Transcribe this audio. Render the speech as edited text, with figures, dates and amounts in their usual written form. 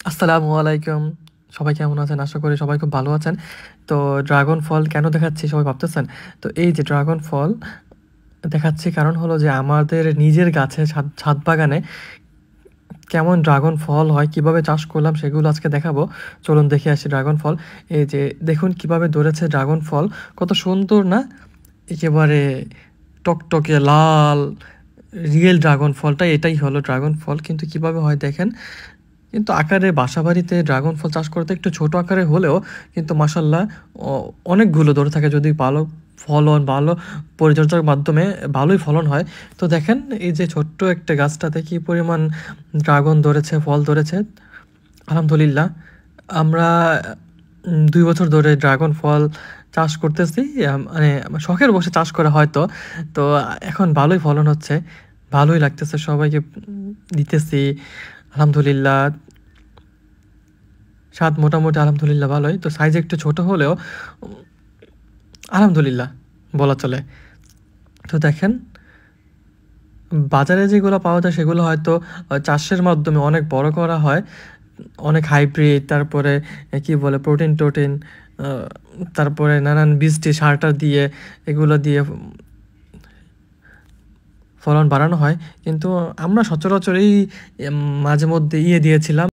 আসসালামু আলাইকুম। সবাই কেমন আছেন? আশা করি সবাই খুব ভালো আছেন। তো ড্রাগন ফল কেন দেখাচ্ছি সবাই ভাবতেছেন? তো এই যে ড্রাগন ফল দেখাচ্ছি কারণ হলো যে আমাদের নিজের গাছে ছাদ বাগানে কেমন ড্রাগন ফল হয়, কিভাবে চাষ করলাম সেগুলো আজকে দেখাবো। চলুন দেখে আসি ড্রাগন ফল। এই যে দেখুন কিভাবে ধরেছে ড্রাগন ফল। কত সুন্দর না? একেবারে টকটকে লাল রিয়েল ড্রাগন ফলটা এটাই হলো ড্রাগন ফল। কিন্তু কিভাবে হয় দেখেন। কিন্তু আকারে বাসাবাড়িতে ড্রাগন ফল চাষ করতে একটু ছোট আকারে হলেও কিন্তু মাশাআল্লাহ অনেকগুলো ধরে থাকে যদি ভালো ফলন, ভালো পরিচর্যার মাধ্যমে ভালোই ফলন হয়। তো দেখেন এই যে ছোট্ট একটা গাছটাতে কি পরিমাণ ড্রাগন ধরেছে, ফল ধরেছে। আলহামদুলিল্লাহ। আমরা ২ বছর ধরে ড্রাগন ফল চাষ করতেছি। মানে আমার শখের বশে চাষ করা হয়তো। তো এখন ভালোই ফলন হচ্ছে। ভালোই লাগতেছে সবাইকে দিতেছি। আলহামদুলিল্লাহ। স্বাদ মোটামুটি আলহামদুলিল্লাহ ভালোই। তো সাইজ একটু ছোট হলেও উম আলহামদুলিল্লাহ বলা চলে। তো দেখেন বাজারে যেগুলো পাওয়া যায় সেগুলো হয়তো চাষের মাধ্যমে অনেক বড় করা হয়। অনেক হাইব্রিড তারপরে কি বলে প্রোটিন-টোটিন আ তারপরে নানান বীজ-টিজ সার-টার দিয়ে এগুলো দিয়ে ফলন বাড়ানো হয়। কিন্তু আমরা সচরাচর এই মাঝেমধ্যে দিয়েছিলাম।